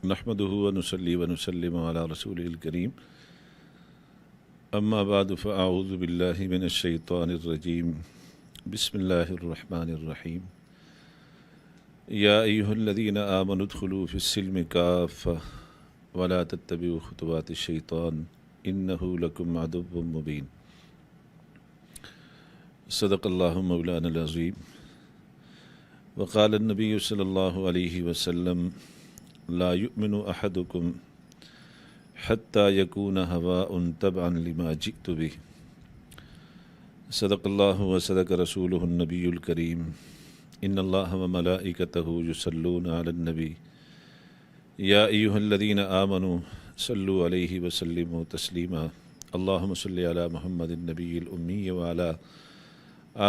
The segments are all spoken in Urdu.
نحمده ونصلي ونسلم على رسوله الكريم اما بعد فاعوذ بالله من الشيطان الرجيم بسم الله الرحمن الرحيم يا ايها الذين آمنوا ادخلوا في السلم كافة ولا تتبعوا خطوات الشيطان انه لكم عدو مبين صدق الله مولانا العظيم وقال النبي صلی اللہ علیہ وسلم لا يؤمن احدكم حتى يكون هواء تبعا لما جئت به صدق اللہ وصدق رسوله النبی الکریم ان اللہ وملائکته يصلون علی النبی یا ایھا الذین آمنوا صلوا علیہ وسلموا تسلیما اللہم صل علی محمد النبی الامی وعلی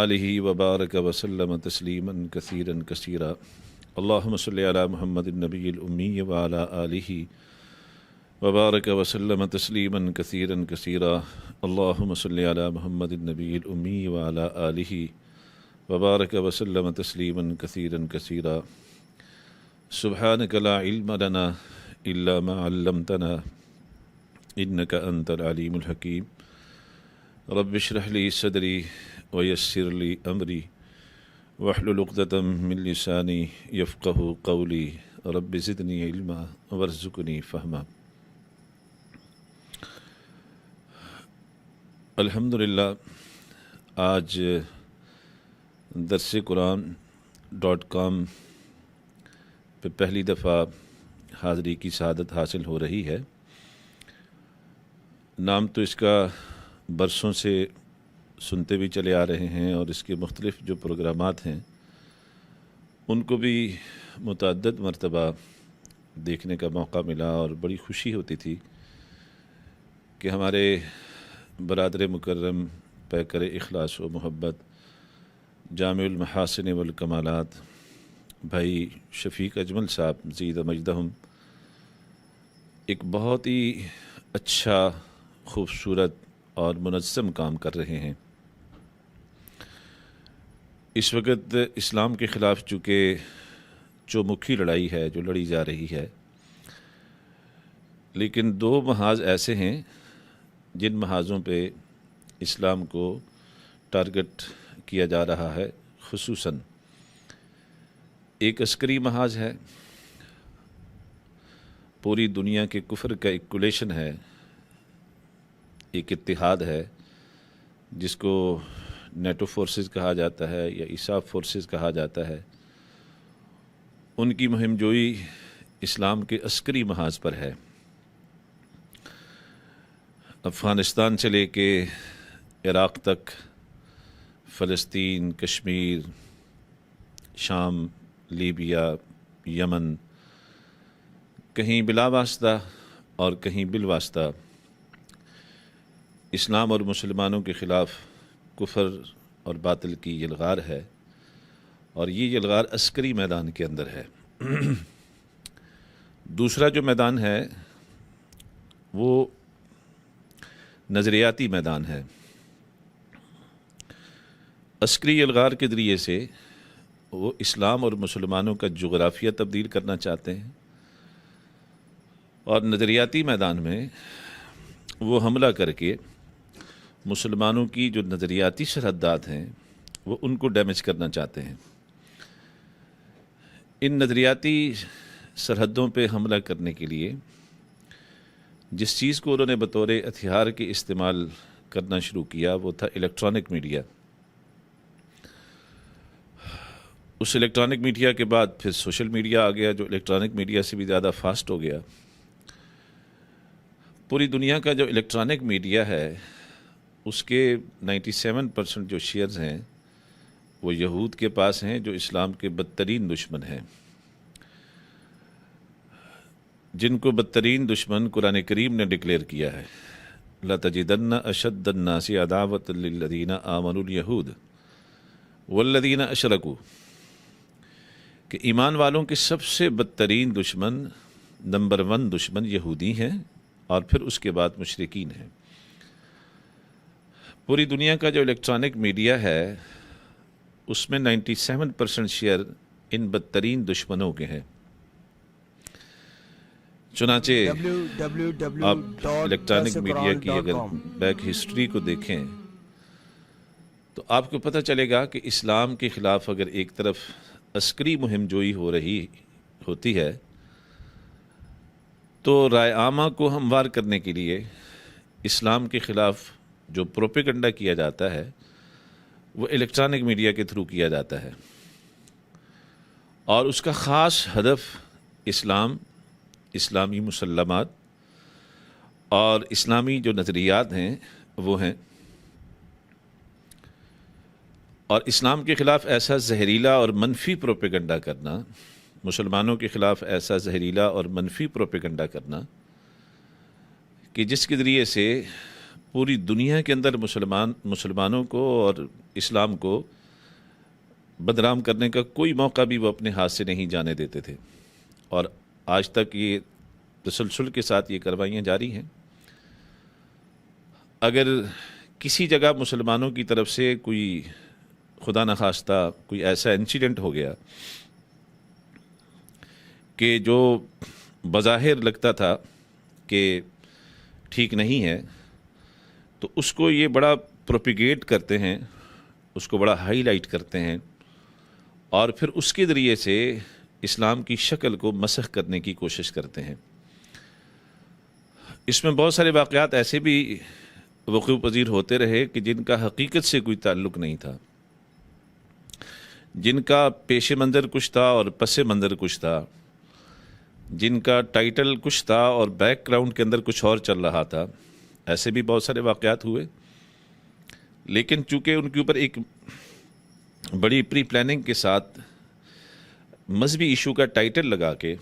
آلہ وبارک وسلم تسلیما کثیرا کثیرا اللہم صلی علی محمد النبی الامی وعلی آلہ وبارک وسلم تسلیما کثیرا کثیرا اللہم صلی علی محمد النبی الامی وعلی آلہ وبارک وسلم تسلیما کثیرا کثیرا سبحانک لا علم لنا الا ما علمتنا انک انت العلیم الحکیم رب اشرح لی صدری ویسر لی امری واحلل عقدۃ من لسانی یفقہوا قولی رب زدنی علما وارزقنی فہما۔ الحمدللہ آج درسقرآن.com پہ پہلی دفعہ حاضری کی سعادت حاصل ہو رہی ہے۔ نام تو اس کا برسوں سے سنتے بھی چلے آ رہے ہیں اور اس کے مختلف جو پروگرامات ہیں ان کو بھی متعدد مرتبہ دیکھنے کا موقع ملا اور بڑی خوشی ہوتی تھی کہ ہمارے برادر مکرم پیکر اخلاص و محبت جامع المحاسن والکمالات بھائی شفیق اجمل صاحب زید مجدہم ایک بہت ہی اچھا خوبصورت اور منظم کام کر رہے ہیں۔ اس وقت اسلام کے خلاف چونکہ چومکھی لڑائی ہے جو لڑی جا رہی ہے، لیکن دو محاذ ایسے ہیں جن محاذوں پہ اسلام کو ٹارگٹ کیا جا رہا ہے، خصوصاً ایک عسکری محاذ ہے، پوری دنیا کے کفر کا ایک کولیشن ہے، ایک اتحاد ہے جس کو نیٹو فورسز کہا جاتا ہے یا ایساف فورسز کہا جاتا ہے۔ ان کی مہم جوئی اسلام کے عسکری محاذ پر ہے۔ افغانستان سے لے کے عراق تک، فلسطین، کشمیر، شام، لیبیا، یمن، کہیں بلا واسطہ اور کہیں بالواسطہ اسلام اور مسلمانوں کے خلاف کفر اور باطل کی یلغار ہے، اور یہ یلغار عسکری میدان کے اندر ہے۔ دوسرا جو میدان ہے وہ نظریاتی میدان ہے۔ عسکری یلغار کے ذریعے سے وہ اسلام اور مسلمانوں کا جغرافیہ تبدیل کرنا چاہتے ہیں، اور نظریاتی میدان میں وہ حملہ کر کے مسلمانوں کی جو نظریاتی سرحدات ہیں وہ ان کو ڈیمیج کرنا چاہتے ہیں۔ ان نظریاتی سرحدوں پہ حملہ کرنے کے لیے جس چیز کو انہوں نے بطور ہتھیار کے استعمال کرنا شروع کیا وہ تھا الیکٹرانک میڈیا۔ اس الیکٹرانک میڈیا کے بعد پھر سوشل میڈیا آ گیا جو الیکٹرانک میڈیا سے بھی زیادہ فاسٹ ہو گیا۔ پوری دنیا کا جو الیکٹرانک میڈیا ہے اس کے 97% جو شیئرز ہیں وہ یہود کے پاس ہیں، جو اسلام کے بدترین دشمن ہیں، جن کو بدترین دشمن قرآن کریم نے ڈکلیئر کیا ہے۔ لَتَجِدَنَّ أَشَدَّ النَّاسِ عَدَاوَةً لِلَّذِينَ آمَنُوا الْيَهُودَ وَالَّذِينَ أَشْرَكُوا، کہ ایمان والوں کے سب سے بدترین دشمن، نمبر 1 دشمن یہودی ہیں، اور پھر اس کے بعد مشرکین ہیں۔ پوری دنیا کا جو الیکٹرانک میڈیا ہے اس میں 97% شیئر ان بدترین دشمنوں کے ہیں۔ چنانچہ آپ الیکٹرانک میڈیا کی اگر بیک ہسٹری کو دیکھیں تو آپ کو پتہ چلے گا کہ اسلام کے خلاف اگر ایک طرف عسکری مہم جوئی ہو رہی ہوتی ہے تو رائے عامہ کو ہموار کرنے کے لیے اسلام کے خلاف جو پروپیگنڈا کیا جاتا ہے وہ الیکٹرانک میڈیا کے تھرو کیا جاتا ہے، اور اس کا خاص ہدف اسلامی مسلمات اور اسلامی جو نظریات ہیں وہ ہیں، اور اسلام کے خلاف ایسا زہریلا اور منفی پروپیگنڈا کرنا، مسلمانوں کے خلاف ایسا زہریلا اور منفی پروپیگنڈا کرنا کہ جس کے ذریعے سے پوری دنیا کے اندر مسلمانوں کو اور اسلام کو بدنام کرنے کا کوئی موقع بھی وہ اپنے ہاتھ سے نہیں جانے دیتے تھے، اور آج تک یہ تسلسل کے ساتھ یہ کاروائیاں جاری ہیں۔ اگر کسی جگہ مسلمانوں کی طرف سے کوئی خدا نخواستہ کوئی ایسا انسیڈنٹ ہو گیا کہ جو بظاہر لگتا تھا کہ ٹھیک نہیں ہے، تو اس کو یہ بڑا پروپیگیٹ کرتے ہیں، اس کو بڑا ہائی لائٹ کرتے ہیں، اور پھر اس کے ذریعے سے اسلام کی شکل کو مسخ کرنے کی کوشش کرتے ہیں۔ اس میں بہت سارے واقعات ایسے بھی وقوع پذیر ہوتے رہے کہ جن کا حقیقت سے کوئی تعلق نہیں تھا، جن کا پیش منظر کچھ تھا اور پس منظر کچھ تھا، جن کا ٹائٹل کچھ تھا اور بیک گراؤنڈ کے اندر کچھ اور چل رہا تھا۔ ایسے بھی بہت سارے واقعات ہوئے، لیکن چونکہ ان کے اوپر ایک بڑی پری پلاننگ کے ساتھ مذہبی ایشو کا ٹائٹل لگا کے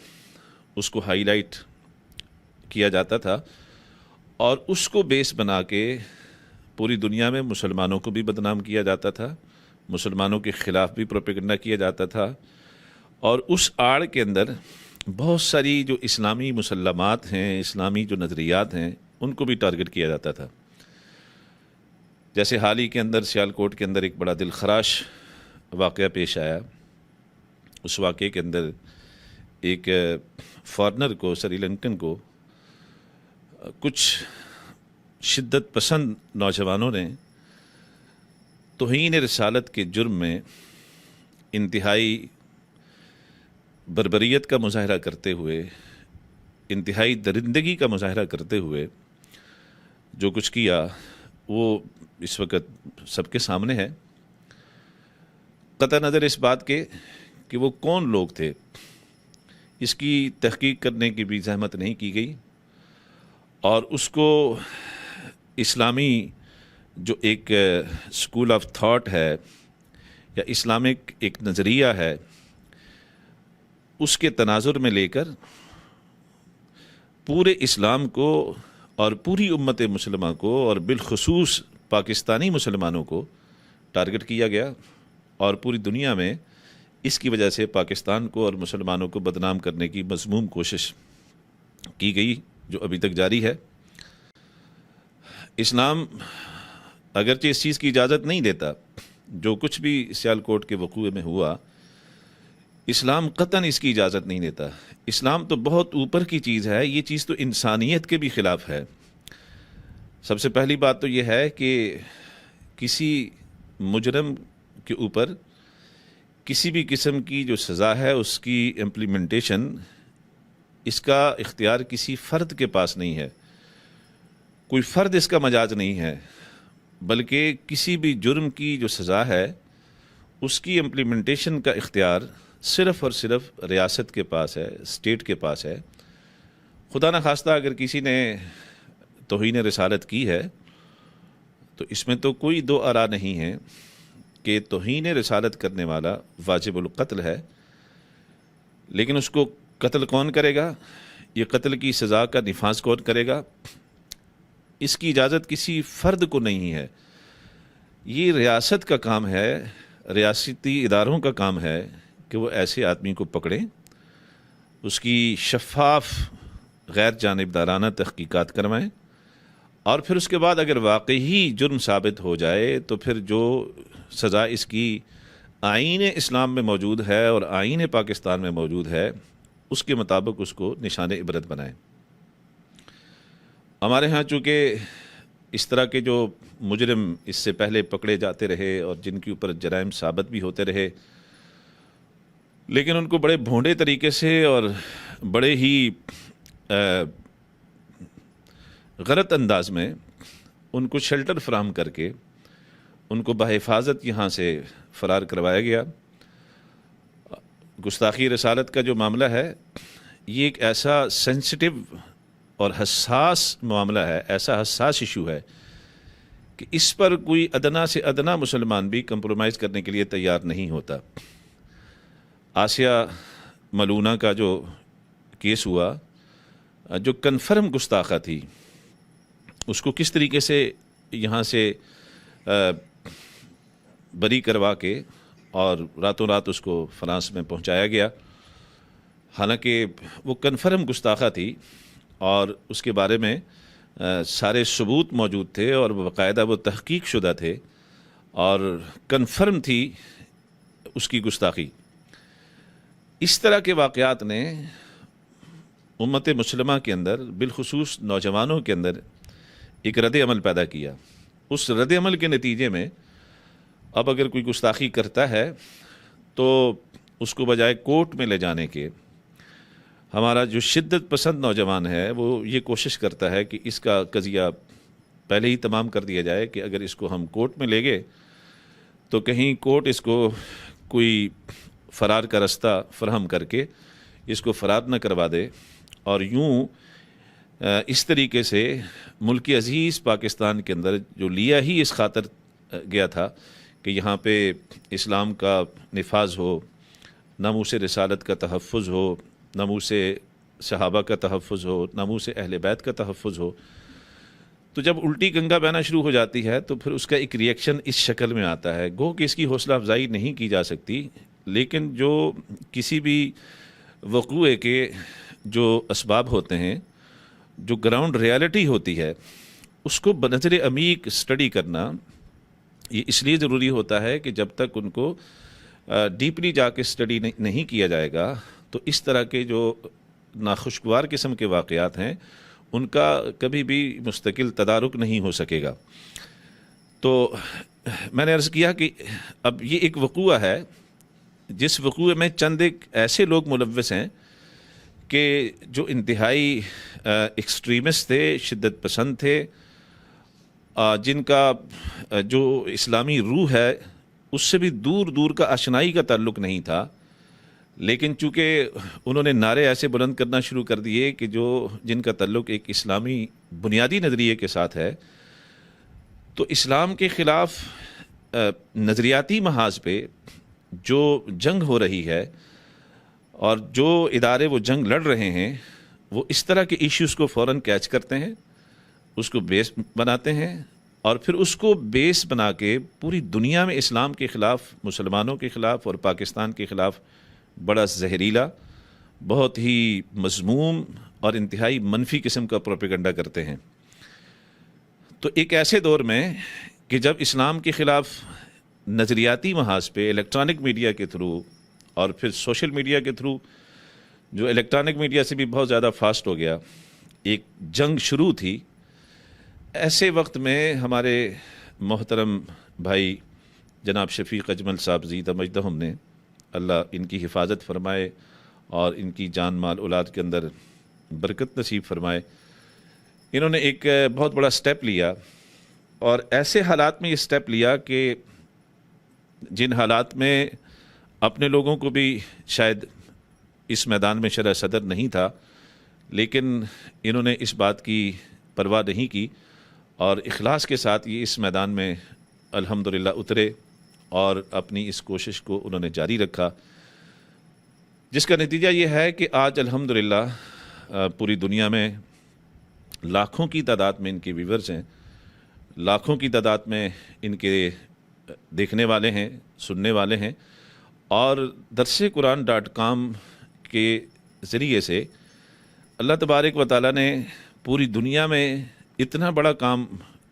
اس کو ہائی لائٹ کیا جاتا تھا، اور اس کو بیس بنا کے پوری دنیا میں مسلمانوں کو بھی بدنام کیا جاتا تھا، مسلمانوں کے خلاف بھی پروپیگنڈا کیا جاتا تھا، اور اس آڑ کے اندر بہت ساری جو اسلامی مسلمات ہیں، اسلامی جو نظریات ہیں، ان کو بھی ٹارگٹ کیا جاتا تھا۔ جیسے حال ہی کے اندر سیالکوٹ کے اندر ایک بڑا دل خراش واقعہ پیش آیا۔ اس واقعے کے اندر ایک فارنر کو، سری لنکن کو، کچھ شدت پسند نوجوانوں نے توہین رسالت کے جرم میں انتہائی بربریت کا مظاہرہ کرتے ہوئے، انتہائی درندگی کا مظاہرہ کرتے ہوئے جو کچھ کیا وہ اس وقت سب کے سامنے ہے۔ قطع نظر اس بات کے کہ وہ کون لوگ تھے، اس کی تحقیق کرنے کی بھی زحمت نہیں کی گئی، اور اس کو اسلامی جو ایک اسکول آف تھاٹ ہے یا اسلامک ایک نظریہ ہے، اس کے تناظر میں لے کر پورے اسلام کو اور پوری امت مسلمہ کو اور بالخصوص پاکستانی مسلمانوں کو ٹارگٹ کیا گیا، اور پوری دنیا میں اس کی وجہ سے پاکستان کو اور مسلمانوں کو بدنام کرنے کی مذموم کوشش کی گئی، جو ابھی تک جاری ہے۔ اسلام اگرچہ اس چیز کی اجازت نہیں دیتا، جو کچھ بھی سیالکوٹ کے وقوع میں ہوا، اسلام قطعاً اس کی اجازت نہیں دیتا۔ اسلام تو بہت اوپر کی چیز ہے، یہ چیز تو انسانیت کے بھی خلاف ہے۔ سب سے پہلی بات تو یہ ہے کہ کسی مجرم کے اوپر کسی بھی قسم کی جو سزا ہے اس کی امپلیمنٹیشن، اس کا اختیار کسی فرد کے پاس نہیں ہے، کوئی فرد اس کا مجاز نہیں ہے، بلکہ کسی بھی جرم کی جو سزا ہے اس کی امپلیمنٹیشن کا اختیار صرف اور صرف ریاست کے پاس ہے، اسٹیٹ کے پاس ہے۔ خدا نخواستہ اگر کسی نے توہین رسالت کی ہے تو اس میں تو کوئی دو آرا نہیں ہے کہ توہین رسالت کرنے والا واجب القتل ہے، لیکن اس کو قتل کون کرے گا، یہ قتل کی سزا کا نفاذ کون کرے گا، اس کی اجازت کسی فرد کو نہیں ہے۔ یہ ریاست کا کام ہے، ریاستی اداروں کا کام ہے کہ وہ ایسے آدمی کو پکڑیں، اس کی شفاف غیر جانبدارانہ تحقیقات کروائیں، اور پھر اس کے بعد اگر واقعی جرم ثابت ہو جائے تو پھر جو سزا اس کی آئین اسلام میں موجود ہے اور آئین پاکستان میں موجود ہے، اس کے مطابق اس کو نشان عبرت بنائیں۔ ہمارے ہاں چونکہ اس طرح کے جو مجرم اس سے پہلے پکڑے جاتے رہے اور جن کے اوپر جرائم ثابت بھی ہوتے رہے، لیکن ان کو بڑے بھونڈے طریقے سے اور بڑے ہی غلط انداز میں ان کو شیلٹر فراہم کر کے ان کو بحفاظت یہاں سے فرار کروایا گیا۔ گستاخی رسالت کا جو معاملہ ہے یہ ایک ایسا سینسٹیو اور حساس معاملہ ہے، ایسا حساس ایشو ہے کہ اس پر کوئی ادنا سے ادنا مسلمان بھی کمپرومائز کرنے کے لیے تیار نہیں ہوتا۔ آسیہ ملونہ کا جو کیس ہوا، جو کنفرم گستاخہ تھی، اس کو کس طریقے سے یہاں سے بری کروا کے اور راتوں رات اس کو فرانس میں پہنچایا گیا، حالانکہ وہ کنفرم گستاخہ تھی اور اس کے بارے میں سارے ثبوت موجود تھے اور باقاعدہ وہ تحقیق شدہ تھے اور کنفرم تھی اس کی گستاخی۔ اس طرح کے واقعات نے امت مسلمہ کے اندر، بالخصوص نوجوانوں کے اندر ایک رد عمل پیدا کیا۔ اس رد عمل کے نتیجے میں اب اگر کوئی گستاخی کرتا ہے تو اس کو بجائے کورٹ میں لے جانے کے، ہمارا جو شدت پسند نوجوان ہے وہ یہ کوشش کرتا ہے کہ اس کا قضیہ پہلے ہی تمام کر دیا جائے کہ اگر اس کو ہم کورٹ میں لے گئے تو کہیں کورٹ اس کو کوئی فرار کا رستہ فراہم کر کے اس کو فرار نہ کروا دے، اور یوں اس طریقے سے ملک عزیز پاکستان کے اندر جو لیا ہی اس خاطر گیا تھا کہ یہاں پہ اسلام کا نفاذ ہو، ناموس رسالت کا تحفظ ہو، ناموس صحابہ کا تحفظ ہو، ناموس اہل بیت کا تحفظ ہو، تو جب الٹی گنگا بہنا شروع ہو جاتی ہے تو پھر اس کا ایک ریئیکشن اس شکل میں آتا ہے۔ گو کہ اس کی حوصلہ افزائی نہیں کی جا سکتی، لیکن جو کسی بھی وقوعے کے جو اسباب ہوتے ہیں، جو گراؤنڈ ریالٹی ہوتی ہے، اس کو بنظر عمیق اسٹڈی کرنا یہ اس لیے ضروری ہوتا ہے کہ جب تک ان کو ڈیپلی جا کے اسٹڈی نہیں کیا جائے گا تو اس طرح کے جو ناخوشگوار قسم کے واقعات ہیں ان کا کبھی بھی مستقل تدارک نہیں ہو سکے گا۔ تو میں نے عرض کیا کہ اب یہ ایک وقوعہ ہے جس وقوعے میں چند ایک ایسے لوگ ملوث ہیں کہ جو انتہائی ایکسٹریمسٹ تھے، شدت پسند تھے، جن کا جو اسلامی روح ہے اس سے بھی دور دور کا آشنائی کا تعلق نہیں تھا، لیکن چونکہ انہوں نے نعرے ایسے بلند کرنا شروع کر دیے کہ جن کا تعلق ایک اسلامی بنیادی نظریے کے ساتھ ہے، تو اسلام کے خلاف نظریاتی محاذ پہ جو جنگ ہو رہی ہے اور جو ادارے وہ جنگ لڑ رہے ہیں، وہ اس طرح کے ایشوز کو فوراً کیچ کرتے ہیں، اس کو بیس بناتے ہیں اور پھر اس کو بیس بنا کے پوری دنیا میں اسلام کے خلاف، مسلمانوں کے خلاف اور پاکستان کے خلاف بڑا زہریلا، بہت ہی مذموم اور انتہائی منفی قسم کا پروپیگنڈا کرتے ہیں۔ تو ایک ایسے دور میں کہ جب اسلام کے خلاف نظریاتی محاذ پہ الیکٹرانک میڈیا کے تھرو اور پھر سوشل میڈیا کے تھرو، جو الیکٹرانک میڈیا سے بھی بہت زیادہ فاسٹ ہو گیا، ایک جنگ شروع تھی، ایسے وقت میں ہمارے محترم بھائی جناب شفیق اجمل صاحب زیدہ مجدہم نے، اللہ ان کی حفاظت فرمائے اور ان کی جان مال اولاد کے اندر برکت نصیب فرمائے، انہوں نے ایک بہت بڑا سٹیپ لیا، اور ایسے حالات میں یہ سٹیپ لیا کہ جن حالات میں اپنے لوگوں کو بھی شاید اس میدان میں شرح صدر نہیں تھا، لیکن انہوں نے اس بات کی پرواہ نہیں کی اور اخلاص کے ساتھ یہ اس میدان میں الحمدللہ اترے اور اپنی اس کوشش کو انہوں نے جاری رکھا، جس کا نتیجہ یہ ہے کہ آج الحمدللہ پوری دنیا میں لاکھوں کی تعداد میں ان کے ویورز ہیں، لاکھوں کی تعداد میں ان کے دیکھنے والے ہیں، سننے والے ہیں، اور درسقرآن.com کے ذریعے سے اللہ تبارک و تعالیٰ نے پوری دنیا میں اتنا بڑا کام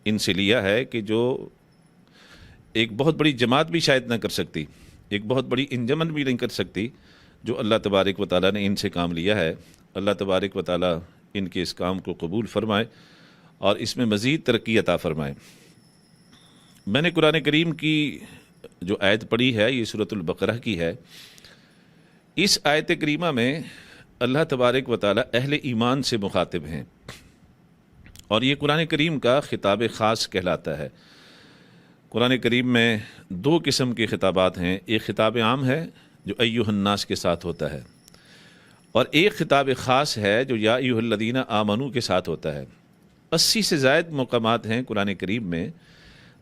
ان سے لیا ہے کہ جو ایک بہت بڑی جماعت بھی شاید نہ کر سکتی، ایک بہت بڑی انجمن بھی نہیں کر سکتی، جو اللہ تبارک و تعالیٰ نے ان سے کام لیا ہے، اللہ تبارک و تعالیٰ ان کے اس کام کو قبول فرمائے اور اس میں مزید ترقی عطا فرمائے۔ میں نے قرآن کریم کی جو آیت پڑھی ہے یہ سورۃ البقرہ کی ہے۔ اس آیت کریمہ میں اللہ تبارک و تعالیٰ اہل ایمان سے مخاطب ہیں، اور یہ قرآن کریم کا خطاب خاص کہلاتا ہے۔ قرآن کریم میں دو قسم کے خطابات ہیں، ایک خطاب عام ہے جو ایھا الناس کے ساتھ ہوتا ہے، اور ایک خطاب خاص ہے جو یا ایھا الذین آمنوا کے ساتھ ہوتا ہے۔ 80 سے زائد مقامات ہیں قرآن کریم میں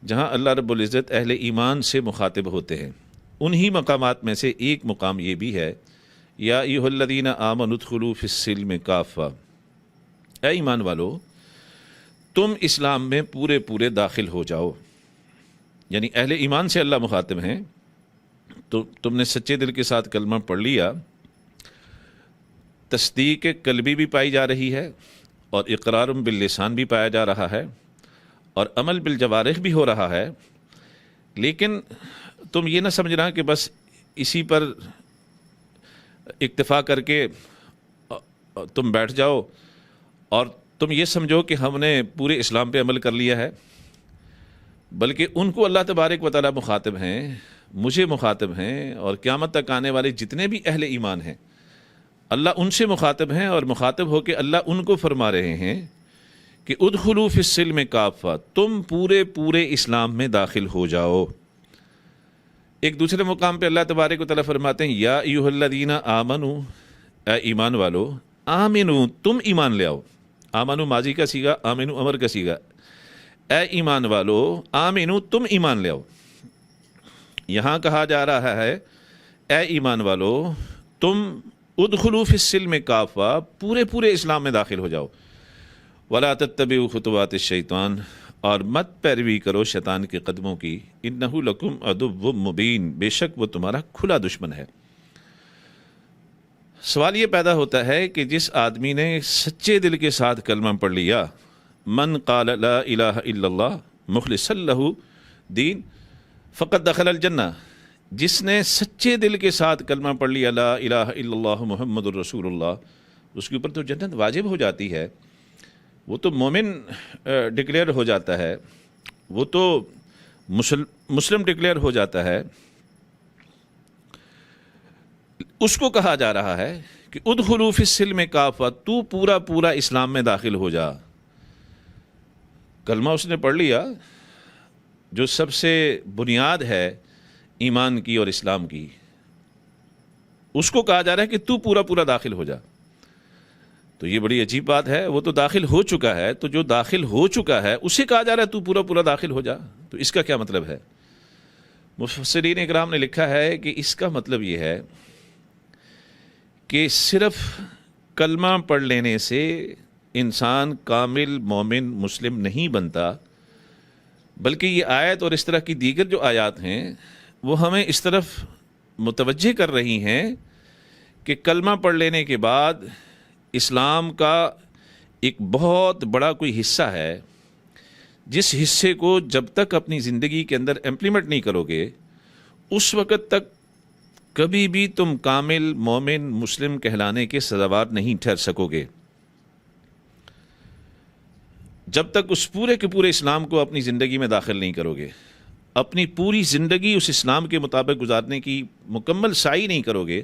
جہاں اللہ رب العزت اہل ایمان سے مخاطب ہوتے ہیں۔ انہی مقامات میں سے ایک مقام یہ بھی ہے، یا ایھا الذین آمنوا ادخلوا فی السلم کافہ، اے ایمان والو تم اسلام میں پورے پورے داخل ہو جاؤ۔ یعنی اہل ایمان سے اللہ مخاطب ہیں، تو تم نے سچے دل کے ساتھ کلمہ پڑھ لیا، تصدیق قلبی بھی پائی جا رہی ہے اور اقرار باللسان بھی پایا جا رہا ہے اور عمل بالجوارح بھی ہو رہا ہے، لیکن تم یہ نہ سمجھنا کہ بس اسی پر اکتفا کر کے تم بیٹھ جاؤ اور تم یہ سمجھو کہ ہم نے پورے اسلام پہ عمل کر لیا ہے، بلکہ ان کو اللہ تبارک و تعالیٰ مخاطب ہیں، مجھے مخاطب ہیں، اور قیامت تک آنے والے جتنے بھی اہل ایمان ہیں اللہ ان سے مخاطب ہیں، اور مخاطب ہو کے اللہ ان کو فرما رہے ہیں کہ ادخلوا فی السلم کافہ، تم پورے پورے اسلام میں داخل ہو جاؤ۔ ایک دوسرے مقام پہ اللہ تبارک و تعالیٰ فرماتے ہیں یا ایھا الذین آمنوا، اے ایمان والو، آمنو تم ایمان لے آؤ۔ آمنو ماضی کا سیغہ، آمنو امر کا سیغہ، اے ایمان والو آمنو تم ایمان لے آؤ۔ یہاں کہا جا رہا ہے اے ایمان والو تم ادخلوا فی السلم کافہ، پورے پورے اسلام میں داخل ہو جاؤ۔ ولا تتبعوا خطوات الشیطان، اور مت پیروی کرو شیطان کے قدموں کی، انہ لکم عدو مبین، بے شک وہ تمہارا کھلا دشمن ہے۔ سوال یہ پیدا ہوتا ہے کہ جس آدمی نے سچے دل کے ساتھ کلمہ پڑھ لیا، من قال لا الہ الا اللہ مخلصا لہ دین فقد دخل الجنہ، جس نے سچے دل کے ساتھ کلمہ پڑھ لیا لا الہ الا اللہ محمد الرسول اللہ، اس کے اوپر تو جنت واجب ہو جاتی ہے، وہ تو مومن ڈکلیئر ہو جاتا ہے، وہ تو مسلم ڈکلیئر ہو جاتا ہے۔ اس کو کہا جا رہا ہے کہ ادخلوا فی السلم کافہ، تو پورا پورا اسلام میں داخل ہو جا۔ کلمہ اس نے پڑھ لیا جو سب سے بنیاد ہے ایمان کی اور اسلام کی، اس کو کہا جا رہا ہے کہ تو پورا پورا داخل ہو جا۔ تو یہ بڑی عجیب بات ہے، وہ تو داخل ہو چکا ہے، تو جو داخل ہو چکا ہے اسے کہا جا رہا ہے تو پورا پورا داخل ہو جا، تو اس کا کیا مطلب ہے؟ مفسرین اکرام نے لکھا ہے کہ اس کا مطلب یہ ہے کہ صرف کلمہ پڑھ لینے سے انسان کامل مومن مسلم نہیں بنتا، بلکہ یہ آیت اور اس طرح کی دیگر جو آیات ہیں وہ ہمیں اس طرف متوجہ کر رہی ہیں کہ کلمہ پڑھ لینے کے بعد اسلام کا ایک بہت بڑا کوئی حصہ ہے، جس حصے کو جب تک اپنی زندگی کے اندر امپلیمنٹ نہیں کرو گے اس وقت تک کبھی بھی تم کامل مومن مسلم کہلانے کے سزاوار نہیں ٹھہر سکو گے۔ جب تک اس پورے کے پورے اسلام کو اپنی زندگی میں داخل نہیں کرو گے، اپنی پوری زندگی اس اسلام کے مطابق گزارنے کی مکمل سعی نہیں کرو گے،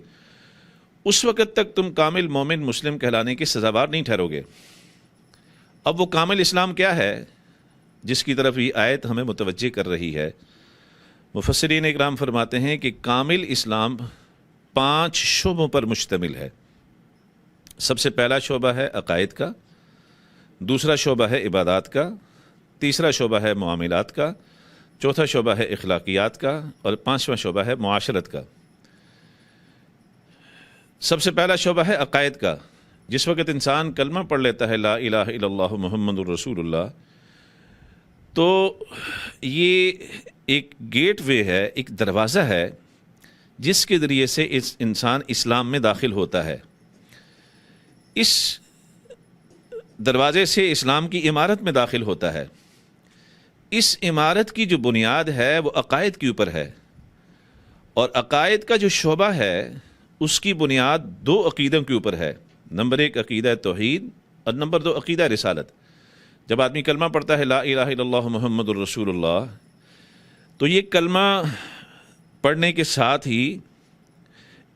اس وقت تک تم کامل مومن مسلم کہلانے کے سزاوار نہیں ٹھہرو گے۔ اب وہ کامل اسلام کیا ہے جس کی طرف یہ آیت ہمیں متوجہ کر رہی ہے؟ مفسرین اکرام فرماتے ہیں کہ کامل اسلام 5 شعبوں پر مشتمل ہے۔ سب سے پہلا شعبہ ہے عقائد کا، دوسرا شعبہ ہے عبادات کا، تیسرا شعبہ ہے معاملات کا، چوتھا شعبہ ہے اخلاقیات کا، اور 5واں شعبہ ہے معاشرت کا۔ سب سے پہلا شعبہ ہے عقائد کا۔ جس وقت انسان کلمہ پڑھ لیتا ہے لا الہ الا اللہ محمد الرسول اللہ، تو یہ ایک گیٹ وے ہے، ایک دروازہ ہے جس کے ذریعے سے انسان اسلام میں داخل ہوتا ہے۔ اس دروازے سے اسلام کی عمارت میں داخل ہوتا ہے۔ اس عمارت کی جو بنیاد ہے وہ عقائد کے اوپر ہے، اور عقائد کا جو شعبہ ہے اس کی بنیاد دو عقیدوں کے اوپر ہے. نمبر ایک عقیدہ توحید اور نمبر دو عقیدہ رسالت. جب آدمی کلمہ پڑھتا ہے لا الہ الا اللہ محمد الرسول اللہ، تو یہ کلمہ پڑھنے کے ساتھ ہی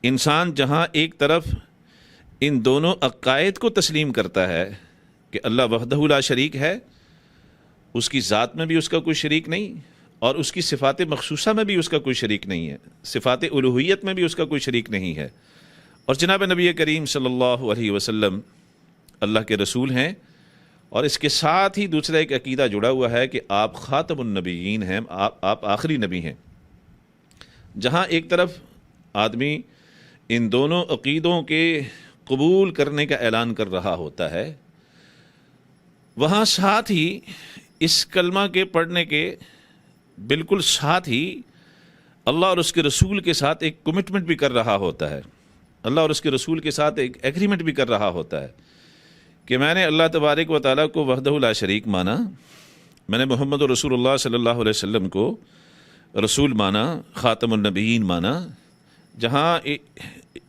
انسان جہاں ایک طرف ان دونوں عقائد کو تسلیم کرتا ہے کہ اللہ وحدہ لا شریک ہے، اس کی ذات میں بھی اس کا کوئی شریک نہیں، اور اس کی صفات مخصوصہ میں بھی اس کا کوئی شریک نہیں ہے، صفات الوہیت میں بھی اس کا کوئی شریک نہیں ہے، اور جناب نبی کریم صلی اللہ علیہ وسلم اللہ کے رسول ہیں، اور اس کے ساتھ ہی دوسرا ایک عقیدہ جڑا ہوا ہے کہ آپ خاتم النبیین ہیں، آپ آخری نبی ہیں. جہاں ایک طرف آدمی ان دونوں عقیدوں کے قبول کرنے کا اعلان کر رہا ہوتا ہے، وہاں ساتھ ہی اس کلمہ کے پڑھنے کے بالکل ساتھ ہی اللہ اور اس کے رسول کے ساتھ ایک کمٹمنٹ بھی کر رہا ہوتا ہے. اللہ اور اس کے رسول کے ساتھ ایک ایگریمنٹ بھی کر رہا ہوتا ہے کہ میں نے اللہ تبارک و تعالیٰ کو وحدہ لا شریک مانا، میں نے محمد رسول اللہ صلی اللہ علیہ وسلم کو رسول مانا، خاتم النبیین مانا. جہاں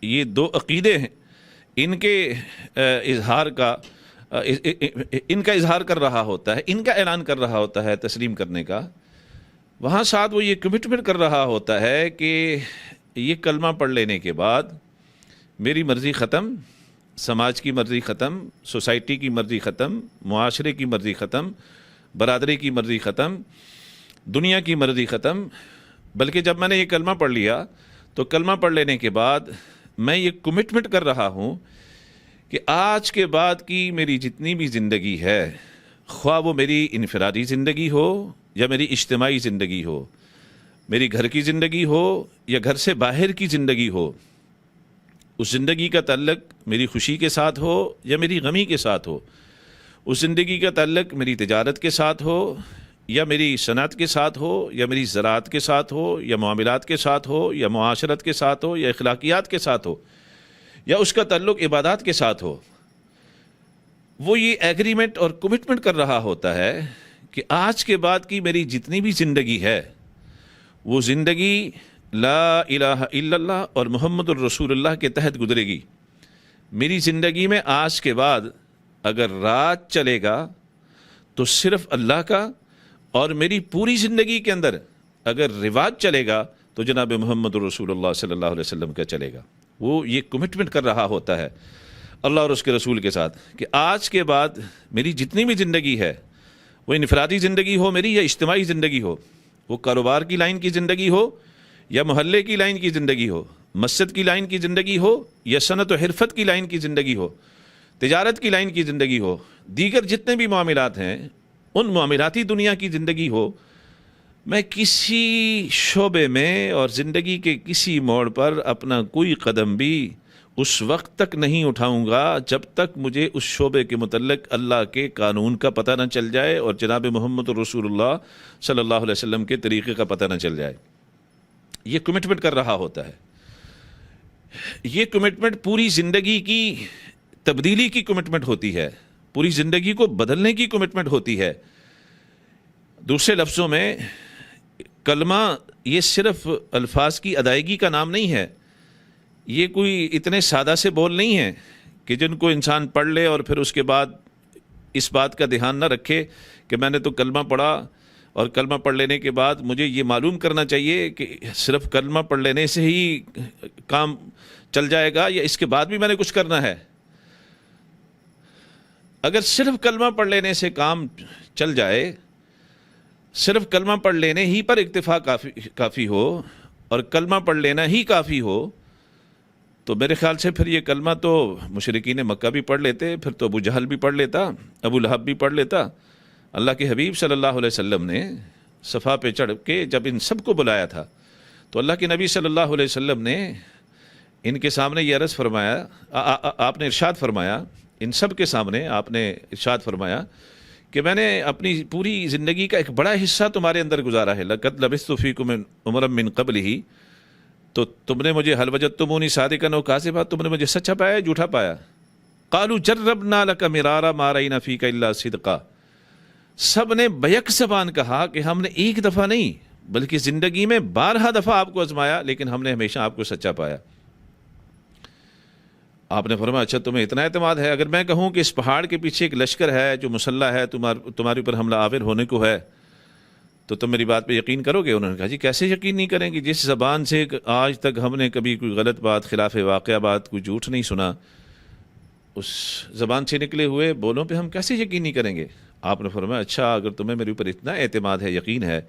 یہ دو عقیدے ہیں ان کے اظہار کا اظہار کر رہا ہوتا ہے، ان کا اعلان کر رہا ہوتا ہے تسلیم کرنے کا، وہاں ساتھ وہ یہ کمٹمنٹ کر رہا ہوتا ہے کہ یہ کلمہ پڑھ لینے کے بعد میری مرضی ختم، سماج کی مرضی ختم، سوسائٹی کی مرضی ختم، معاشرے کی مرضی ختم، برادری کی مرضی ختم، دنیا کی مرضی ختم. بلکہ جب میں نے یہ کلمہ پڑھ لیا تو کلمہ پڑھ لینے کے بعد میں یہ کمٹمنٹ کر رہا ہوں کہ آج کے بعد کی میری جتنی بھی زندگی ہے، خواہ وہ میری انفرادی زندگی ہو یا میری اجتماعی زندگی ہو، میری گھر کی زندگی ہو یا گھر سے باہر کی زندگی ہو، اس زندگی کا تعلق میری خوشی کے ساتھ ہو یا میری غمی کے ساتھ ہو، اس زندگی کا تعلق میری تجارت کے ساتھ ہو یا میری صنعت کے ساتھ ہو یا میری زراعت کے ساتھ ہو یا معاملات کے ساتھ ہو یا معاشرت کے ساتھ ہو یا اخلاقیات کے ساتھ ہو یا اس کا تعلق عبادات کے ساتھ ہو، وہ یہ ایگریمنٹ اور کمٹمنٹ کر رہا ہوتا ہے کہ آج کے بعد کی میری جتنی بھی زندگی ہے وہ زندگی لا الہ الا اللہ اور محمد الرسول اللہ کے تحت گزرے گی. میری زندگی میں آج کے بعد اگر رات چلے گا تو صرف اللہ کا، اور میری پوری زندگی کے اندر اگر رواج چلے گا تو جناب محمد رسول اللہ صلی اللہ علیہ وسلم کا چلے گا. وہ یہ کمٹمنٹ کر رہا ہوتا ہے اللہ اور اس کے رسول کے ساتھ کہ آج کے بعد میری جتنی بھی زندگی ہے، وہ انفرادی زندگی ہو میری یا اجتماعی زندگی ہو، وہ کاروبار کی لائن کی زندگی ہو یا محلے کی لائن کی زندگی ہو، مسجد کی لائن کی زندگی ہو یا صنعت و حرفت کی لائن کی زندگی ہو، تجارت کی لائن کی زندگی ہو، دیگر جتنے بھی معاملات ہیں ان معاملاتی دنیا کی زندگی ہو، میں کسی شعبے میں اور زندگی کے کسی موڑ پر اپنا کوئی قدم بھی اس وقت تک نہیں اٹھاؤں گا جب تک مجھے اس شعبے کے متعلق اللہ کے قانون کا پتہ نہ چل جائے اور جناب محمد رسول اللہ صلی اللہ علیہ وسلم کے طریقے کا پتہ نہ چل جائے. یہ کمٹمنٹ کر رہا ہوتا ہے. یہ کمٹمنٹ پوری زندگی کی تبدیلی کی کمٹمنٹ ہوتی ہے، پوری زندگی کو بدلنے کی کمٹمنٹ ہوتی ہے. دوسرے لفظوں میں کلمہ یہ صرف الفاظ کی ادائیگی کا نام نہیں ہے، یہ کوئی اتنے سادہ سے بول نہیں ہیں کہ جن کو انسان پڑھ لے اور پھر اس کے بعد اس بات کا دھیان نہ رکھے کہ میں نے تو کلمہ پڑھا اور کلمہ پڑھ لینے کے بعد مجھے یہ معلوم کرنا چاہیے کہ صرف کلمہ پڑھ لینے سے ہی کام چل جائے گا یا اس کے بعد بھی میں نے کچھ کرنا ہے. اگر صرف کلمہ پڑھ لینے سے کام چل جائے، صرف کلمہ پڑھ لینے ہی پر اکتفا کافی ہو اور کلمہ پڑھ لینا ہی کافی ہو، تو میرے خیال سے پھر یہ کلمہ تو مشرکین مکہ بھی پڑھ لیتے، پھر تو ابو جہل بھی پڑھ لیتا، ابو لہب بھی پڑھ لیتا. اللہ کے حبیب صلی اللہ علیہ وسلم نے صفا پہ چڑھ کے جب ان سب کو بلایا تھا تو اللہ کے نبی صلی اللہ علیہ وسلم نے ان کے سامنے یہ عرض فرمایا، آپ نے ارشاد فرمایا، ان سب کے سامنے آپ نے ارشاد فرمایا کہ میں نے اپنی پوری زندگی کا ایک بڑا حصہ تمہارے اندر گزارا ہے. لقد لبثت فیکم عمرا من قبلہ، تو تم نے مجھے هل وجدتمونی صادقا او کاذبا، تم نے مجھے سچا پایا جھوٹا پایا؟ قالوا جربنا لك مرارا ما رأينا فيك الا صدقا. سب نے بیک زبان کہا کہ ہم نے ایک دفعہ نہیں بلکہ زندگی میں 12 دفعہ آپ کو آزمایا لیکن ہم نے ہمیشہ آپ کو سچا پایا. آپ نے فرمایا اچھا تمہیں اتنا اعتماد ہے؟ اگر میں کہوں کہ اس پہاڑ کے پیچھے ایک لشکر ہے جو مسلح ہے، تمہارے اوپر حملہ آور ہونے کو ہے، تو تم میری بات پہ یقین کرو گے؟ انہوں نے کہا جی کیسے یقین نہیں کریں گے، جس زبان سے آج تک ہم نے کبھی کوئی غلط بات، خلاف واقعہ بات، کوئی جھوٹ نہیں سنا، اس زبان سے نکلے ہوئے بولوں پہ ہم کیسے یقین نہیں کریں گے؟ آپ نے فرمایا اچھا اگر تمہیں میرے اوپر اتنا اعتماد ہے، یقین ہے،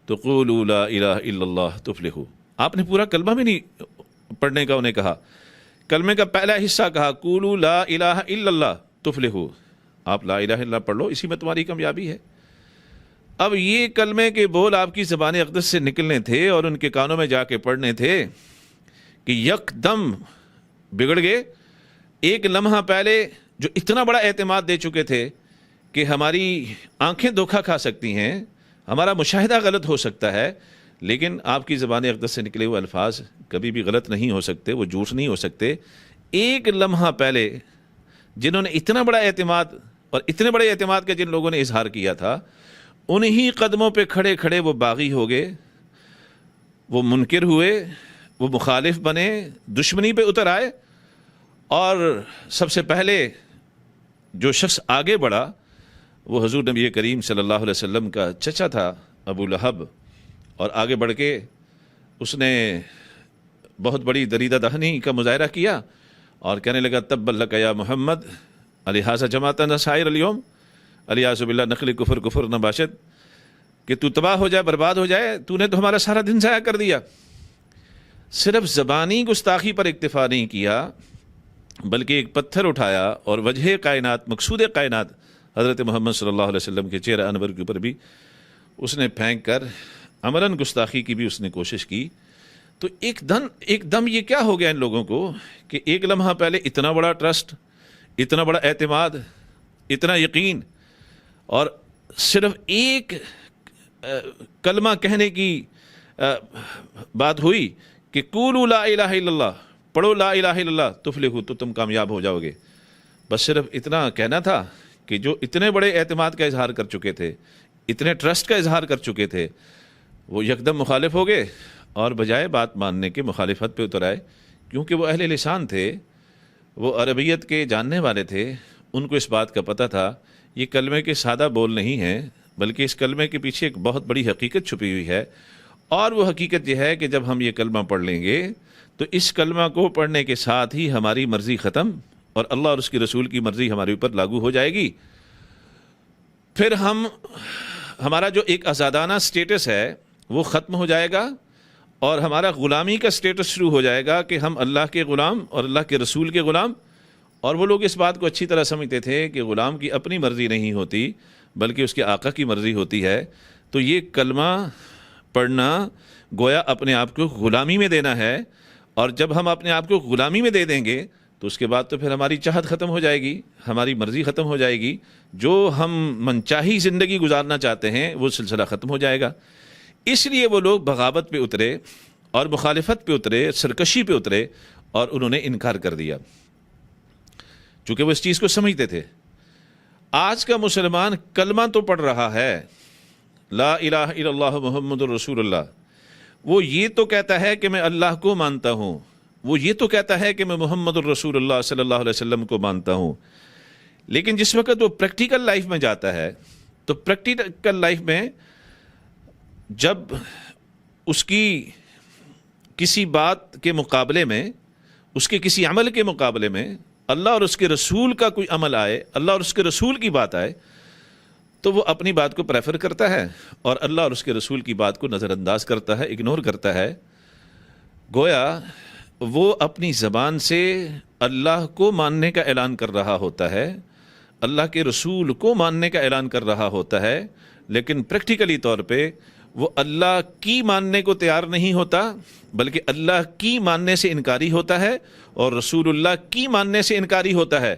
تو قولوا لا الہ الا اللہ تفلحوا۔ آپ نے پورا کلمہ بھی نہیں پڑھنے کا انہیں کہا، کلمے کا پہلا حصہ کہا قولوا لا الہ الا اللہ تفلحوا، آپ لا الہ الا اللہ پڑھ لو، اسی میں تمہاری کامیابی ہے۔ اب یہ کلمے کے بول آپ کی زبان اقدس سے نکلنے تھے اور ان کے کانوں میں جا کے پڑھنے تھے کہ یک دم بگڑ گئے۔ ایک لمحہ پہلے جو اتنا بڑا اعتماد دے چکے تھے کہ ہماری آنکھیں دھوکہ کھا سکتی ہیں، ہمارا مشاہدہ غلط ہو سکتا ہے، لیکن آپ کی زبان اقدس سے نکلے ہوئے الفاظ کبھی بھی غلط نہیں ہو سکتے، وہ جھوٹ نہیں ہو سکتے۔ ایک لمحہ پہلے جنہوں نے اتنا بڑا اعتماد، اور اتنے بڑے اعتماد کا جن لوگوں نے اظہار کیا تھا، انہی قدموں پہ کھڑے کھڑے وہ باغی ہو گئے، وہ منکر ہوئے، وہ مخالف بنے، دشمنی پہ اتر آئے۔ اور سب سے پہلے جو شخص آگے بڑھا وہ حضور نبی کریم صلی اللہ علیہ وسلم کا چچا تھا ابو لہب، اور آگے بڑھ کے اس نے بہت بڑی دریدہ دہنی کا مظاہرہ کیا اور کہنے لگا تب لک یا محمد لہٰذا جماعتنا سائر اليوم الیاذ باللہ نقل کفر کفر نباشد، کہ تو تباہ ہو جائے، برباد ہو جائے، تو نے تو ہمارا سارا دن ضائع کر دیا۔ صرف زبانی گستاخی پر اکتفا نہیں کیا، بلکہ ایک پتھر اٹھایا اور وجہ کائنات، مقصود کائنات حضرت محمد صلی اللہ علیہ وسلم کے چہرہ انور کے اوپر بھی اس نے پھینک کر عملاً گستاخی کی بھی اس نے کوشش کی۔ تو ایک دم یہ کیا ہو گیا ان لوگوں کو کہ ایک لمحہ پہلے اتنا بڑا ٹرسٹ، اتنا بڑا اعتماد، اتنا یقین، اور صرف ایک کلمہ کہنے کی بات ہوئی کہ قولوا لا الہ الا اللہ، پڑھو لا الہ الا اللہ تفلحوا، تو تم کامیاب ہو جاؤ گے۔ بس صرف اتنا کہنا تھا کہ جو اتنے بڑے اعتماد کا اظہار کر چکے تھے، اتنے ٹرسٹ کا اظہار کر چکے تھے، وہ یکدم مخالف ہو گئے اور بجائے بات ماننے کے مخالفت پہ اتر آئے، کیونکہ وہ اہل لسان تھے، وہ عربیت کے جاننے والے تھے، ان کو اس بات کا پتہ تھا یہ کلمے کے سادہ بول نہیں ہیں، بلکہ اس کلمے کے پیچھے ایک بہت بڑی حقیقت چھپی ہوئی ہے، اور وہ حقیقت یہ ہے کہ جب ہم یہ کلمہ پڑھ لیں گے تو اس کلمہ کو پڑھنے کے ساتھ ہی ہماری مرضی ختم اور اللہ اور اس کے رسول کی مرضی ہمارے اوپر لاگو ہو جائے گی۔ پھر ہمارا جو ایک آزادانہ سٹیٹس ہے وہ ختم ہو جائے گا، اور ہمارا غلامی کا سٹیٹس شروع ہو جائے گا کہ ہم اللہ کے غلام اور اللہ کے رسول کے غلام۔ اور وہ لوگ اس بات کو اچھی طرح سمجھتے تھے کہ غلام کی اپنی مرضی نہیں ہوتی بلکہ اس کے آقا کی مرضی ہوتی ہے۔ تو یہ کلمہ پڑھنا گویا اپنے آپ کو غلامی میں دینا ہے، اور جب ہم اپنے آپ کو غلامی میں دے دیں گے تو اس کے بعد تو پھر ہماری چاہت ختم ہو جائے گی، ہماری مرضی ختم ہو جائے گی، جو ہم منچاہی زندگی گزارنا چاہتے ہیں وہ سلسلہ ختم ہو جائے گا۔ اس لیے وہ لوگ بغاوت پہ اترے اور مخالفت پہ اترے، سرکشی پہ اترے، اور انہوں نے انکار کر دیا، چونکہ وہ اس چیز کو سمجھتے تھے۔ آج کا مسلمان کلمہ تو پڑھ رہا ہے لا الہ الا اللہ محمد الرسول اللہ، وہ یہ تو کہتا ہے کہ میں اللہ کو مانتا ہوں، وہ یہ تو کہتا ہے کہ میں محمد الرسول اللہ صلی اللہ علیہ وسلم کو مانتا ہوں، لیکن جس وقت وہ پریکٹیکل لائف میں جاتا ہے تو پریکٹیکل لائف میں جب اس کی کسی بات کے مقابلے میں، اس کے کسی عمل کے مقابلے میں اللہ اور اس کے رسول کا کوئی عمل آئے، اللہ اور اس کے رسول کی بات آئے، تو وہ اپنی بات کو پریفر کرتا ہے اور اللہ اور اس کے رسول کی بات کو نظر انداز کرتا ہے، اگنور کرتا ہے۔ گویا وہ اپنی زبان سے اللہ کو ماننے کا اعلان کر رہا ہوتا ہے، اللہ کے رسول کو ماننے کا اعلان کر رہا ہوتا ہے، لیکن پریکٹیکلی طور پہ وہ اللہ کی ماننے کو تیار نہیں ہوتا بلکہ اللہ کی ماننے سے انکاری ہوتا ہے، اور رسول اللہ کی ماننے سے انکاری ہوتا ہے۔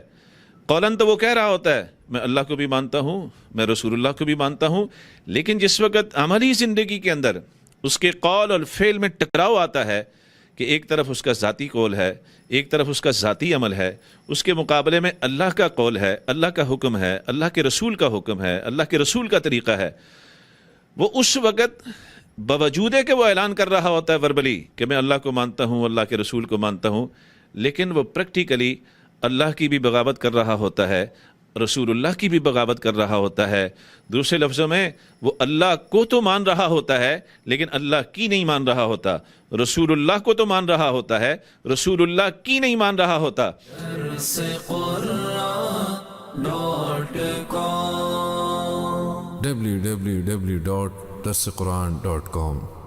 قولاً تو وہ کہہ رہا ہوتا ہے میں اللہ کو بھی مانتا ہوں، میں رسول اللہ کو بھی مانتا ہوں، لیکن جس وقت عملی زندگی کے اندر اس کے قول اور فعل میں ٹکراؤ آتا ہے کہ ایک طرف اس کا ذاتی قول ہے، ایک طرف اس کا ذاتی عمل ہے، اس کے مقابلے میں اللہ کا قول ہے، اللہ کا حکم ہے، اللہ کے رسول کا حکم ہے، اللہ کے رسول کا طریقہ ہے، وہ اس وقت باوجود ہے کہ وہ اعلان کر رہا ہوتا ہے وربلی کہ میں اللہ کو مانتا ہوں، اللہ کے رسول کو مانتا ہوں، لیکن وہ پریکٹیکلی اللہ کی بھی بغاوت کر رہا ہوتا ہے، رسول اللہ کی بھی بغاوت کر رہا ہوتا ہے. دوسرے لفظوں میں وہ اللہ کو تو مان رہا ہوتا ہے لیکن اللہ کی نہیں مان رہا ہوتا، رسول اللہ کو تو مان رہا ہوتا ہے، رسول اللہ کی نہیں مان رہا ہوتا. www.darsequran.com